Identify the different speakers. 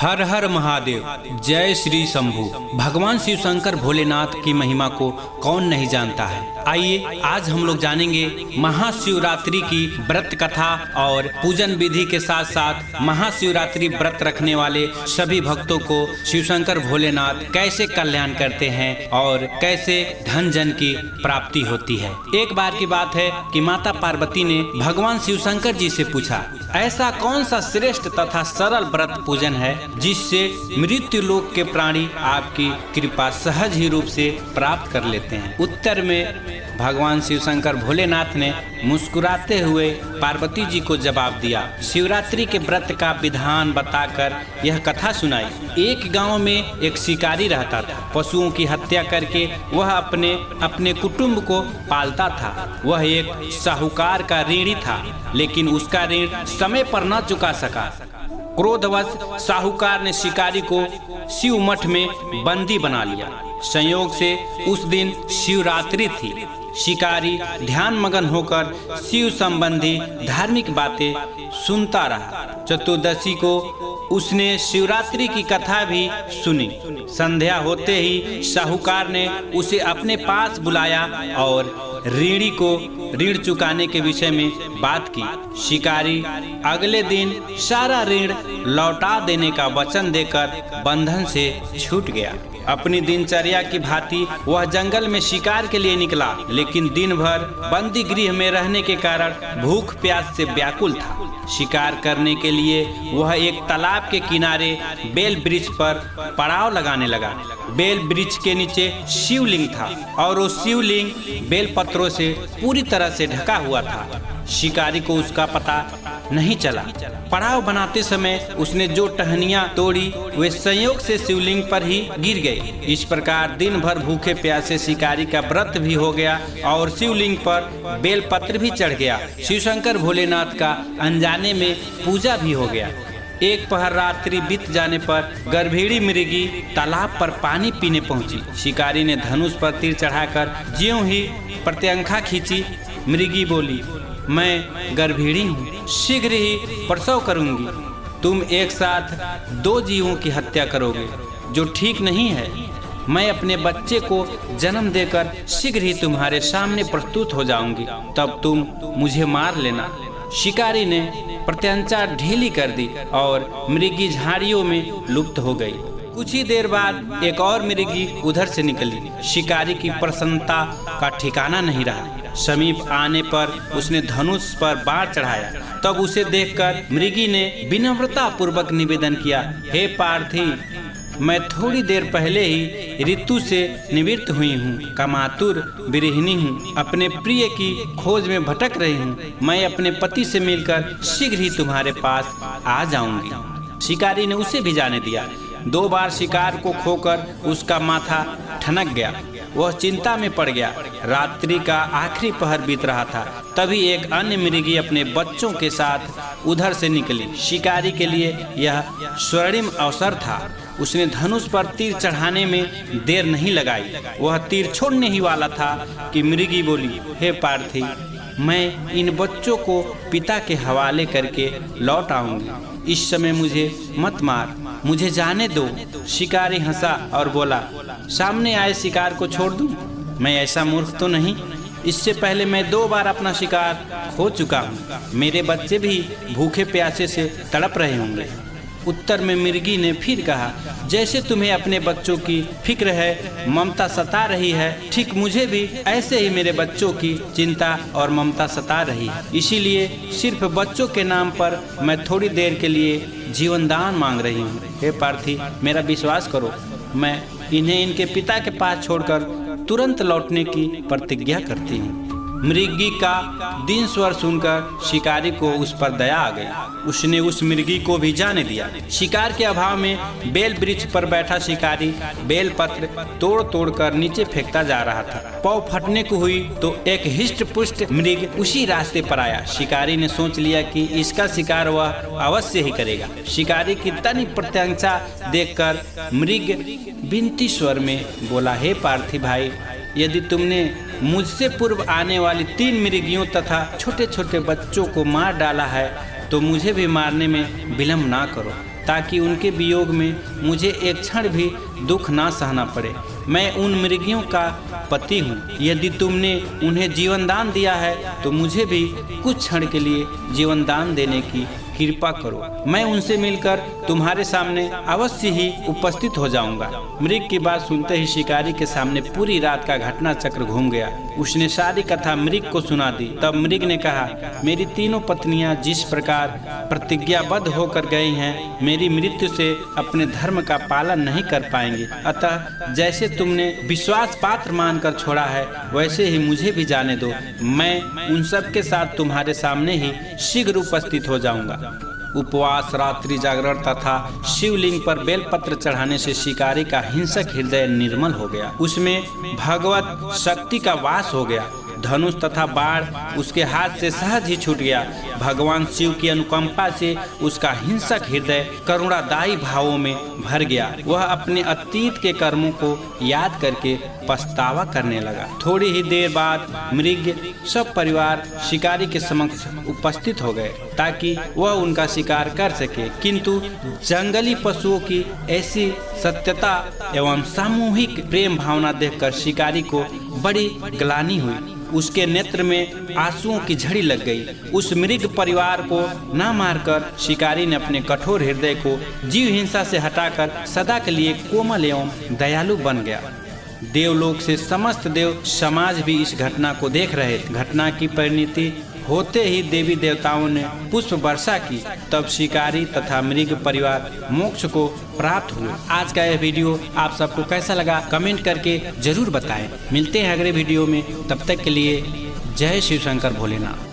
Speaker 1: हर हर महादेव, जय श्री शंभू। भगवान शिव शंकर भोलेनाथ की महिमा को कौन नहीं जानता है। आइए आज हम लोग जानेंगे महाशिवरात्रि की व्रत कथा और पूजन विधि के साथ साथ महाशिवरात्रि व्रत रखने वाले सभी भक्तों को शिव शंकर भोलेनाथ कैसे कल्याण करते हैं और कैसे धन जन की प्राप्ति होती है। एक बार की बात है कि माता पार्वती ने भगवान शिव शंकर जी से पूछा, ऐसा कौन सा श्रेष्ठ तथा सरल व्रत पूजन है जिससे मृत्यु लोक के प्राणी आपकी कृपा सहज ही रूप से प्राप्त कर लेते हैं। उत्तर में भगवान शिव शंकर भोलेनाथ ने मुस्कुराते हुए पार्वती जी को जवाब दिया। शिवरात्रि के व्रत का विधान बताकर यह कथा सुनाई। एक गांव में एक शिकारी रहता था। पशुओं की हत्या करके वह अपने कुटुंब को पालता था। वह एक साहूकार का ऋणी था, लेकिन उसका ऋण समय पर न चुका सका। क्रोधवश साहूकार ने शिकारी को शिव मठ में बंदी बना लिया। संयोग से उस दिन शिवरात्रि थी। शिकारी ध्यान मगन होकर शिव संबंधी धार्मिक बातें सुनता रहा। चतुर्दशी को उसने शिवरात्रि की कथा भी सुनी। संध्या होते ही साहूकार ने उसे अपने पास बुलाया और ऋणी को ऋण चुकाने के विषय में बात की। शिकारी अगले दिन सारा ऋण लौटा देने का वचन देकर बंधन से छूट गया। अपनी दिनचर्या की भांति वह जंगल में शिकार के लिए निकला, लेकिन दिन भर बंदी गृह में रहने के कारण भूख प्यास से व्याकुल था। शिकार करने के लिए वह एक तालाब के किनारे बेल वृक्ष पर पड़ाव लगाने लगा। बेल वृक्ष के नीचे शिवलिंग था और वो शिवलिंग बेल पत्रों से पूरी तरह से ढका हुआ था। शिकारी को उसका पता नहीं चला। पड़ाव बनाते समय उसने जो टहनियां तोड़ी वे संयोग से शिवलिंग पर ही गिर गई। इस प्रकार दिन भर भूखे प्यासे शिकारी का व्रत भी हो गया और शिवलिंग पर बेलपत्र भी चढ़ गया। शिव शंकर भोलेनाथ का अनजाने में पूजा भी हो गया। एक पहर रात्रि बीत जाने पर गर्भीणी मृगी तालाब पर पानी पीने पहुंची। शिकारी ने धनुष पर तीर चढ़ाकर ज्यों ही प्रत्यंखा खींची, मृगी बोली, मैं गर्भीणी हूँ, शीघ्र ही प्रसव करूंगी। तुम एक साथ दो जीवों की हत्या करोगे, जो ठीक नहीं है। मैं अपने बच्चे को जन्म देकर शीघ्र ही तुम्हारे सामने प्रस्तुत हो जाऊंगी, तब तुम मुझे मार लेना। शिकारी ने प्रत्यंचा ढीली कर दी और मृगी झाड़ियों में लुप्त हो गई। कुछ ही देर बाद एक और मृगी उधर से निकली। शिकारी की प्रसन्नता का ठिकाना नहीं रहा। समीप आने पर उसने धनुष पर बाण चढ़ाया। तब उसे देखकर मृगी ने विनम्रता पूर्वक निवेदन किया, हे पार्थी, मैं थोड़ी देर पहले ही ऋतु से निवृत्त हुई हूँ, कामातुर विरहिणी हूँ, अपने प्रिय की खोज में भटक रही हूँ। मैं अपने पति से मिलकर शीघ्र ही तुम्हारे पास आ जाऊंगी। शिकारी ने उसे भी जाने दिया। 2 बार शिकार को खोकर उसका माथा ठनक गया। वह चिंता में पड़ गया। रात्रि का आखिरी पहर बीत रहा था। तभी एक अन्य मृगी अपने बच्चों के साथ उधर से निकली। शिकारी के लिए यह स्वर्णिम अवसर था। उसने धनुष पर तीर चढ़ाने में देर नहीं लगाई। वह तीर छोड़ने ही वाला था कि मृगी बोली, हे पार्थी, मैं इन बच्चों को पिता के हवाले करके लौट आऊंगी। इस समय मुझे मत मार, मुझे जाने दो। शिकारी हंसा और बोला, सामने आए शिकार को छोड़ दूं? मैं ऐसा मूर्ख तो नहीं। इससे पहले मैं 2 बार अपना शिकार खो चुका हूँ। मेरे बच्चे भी भूखे प्यासे से तड़प रहे होंगे। उत्तर में मृगी ने फिर कहा, जैसे तुम्हें अपने बच्चों की फिक्र है, ममता सता रही है, ठीक मुझे भी ऐसे ही मेरे बच्चों की चिंता और ममता सता रही है। इसीलिए सिर्फ बच्चों के नाम पर मैं थोड़ी देर के लिए जीवन दान मांग रही हूँ। हे पार्थी, मेरा विश्वास करो, मैं इन्हें इनके पिता के पास छोड़कर तुरंत लौटने की प्रतिज्ञा करती हूँ। मृगी का दिन स्वर सुनकर शिकारी को उस पर दया आ गई। उसने उस मृगी को भी जाने दिया। शिकार के अभाव में बेल वृक्ष पर बैठा शिकारी बेल पत्र तोड़ तोड़ कर नीचे फेंकता जा रहा था। पाँव फटने को हुई तो एक हिष्ट पुष्ट मृग उसी रास्ते पर आया। शिकारी ने सोच लिया कि इसका शिकार वह अवश्य ही करेगा। शिकारी की तनिक प्रत्यंचा देखकर मृग विनती स्वर में बोला, हे पार्थी भाई, यदि तुमने मुझसे पूर्व आने वाली 3 मृगियों तथा छोटे छोटे बच्चों को मार डाला है तो मुझे भी मारने में विलम्ब ना करो। ताकि उनके वियोग में मुझे एक क्षण भी दुख ना सहना पड़े। मैं उन मृगियों का पति हूँ। यदि तुमने उन्हें जीवन दान दिया है तो मुझे भी कुछ क्षण के लिए जीवन दान देने की कृपा करो। मैं उनसे मिलकर तुम्हारे सामने अवश्य ही उपस्थित हो जाऊंगा। मृग की बात सुनते ही शिकारी के सामने पूरी रात का घटना चक्र घूम गया। उसने सारी कथा मृग को सुना दी। तब मृग ने कहा, मेरी तीनों पत्नियां जिस प्रकार प्रतिज्ञाबद्ध होकर गई हैं, मेरी मृत्यु से अपने धर्म का पालन नहीं कर पाएंगी। अतः जैसे तुमने विश्वास पात्र मानकर छोड़ा है, वैसे ही मुझे भी जाने दो। मैं उन सब के साथ तुम्हारे सामने ही शीघ्र उपस्थित हो जाऊंगा। उपवास, रात्रि जागरण तथा शिवलिंग पर बेलपत्र चढ़ाने से शिकारी का हिंसक हृदय निर्मल हो गया। उसमें भगवत शक्ति का वास हो गया। धनुष तथा बाण उसके हाथ से सहज ही छूट गया। भगवान शिव की अनुकंपा से उसका हिंसक हृदय करुणादायी भावों में भर गया। वह अपने अतीत के कर्मों को याद करके पछतावा करने लगा। थोड़ी ही देर बाद मृग सब परिवार शिकारी के समक्ष उपस्थित हो गए ताकि वह उनका शिकार कर सके, किंतु जंगली पशुओं की ऐसी सत्यता एवं सामूहिक प्रेम भावना देखकर शिकारी को बड़ी ग्लानि हुई। उसके नेत्र में आंसुओं की झड़ी लग गई। उस मृग परिवार को न मारकर शिकारी ने अपने कठोर हृदय को जीव हिंसा से हटाकर सदा के लिए कोमल एवं दयालु बन गया। देवलोक से समस्त देव समाज भी इस घटना को देख रहे थे। घटना की परिणति होते ही देवी देवताओं ने पुष्प वर्षा की। तब शिकारी तथा मृग परिवार मोक्ष को प्राप्त हुए। आज का यह वीडियो आप सबको कैसा लगा कमेंट करके जरूर बताएं। मिलते हैं अगले वीडियो में, तब तक के लिए जय शिव शंकर भोलेनाथ।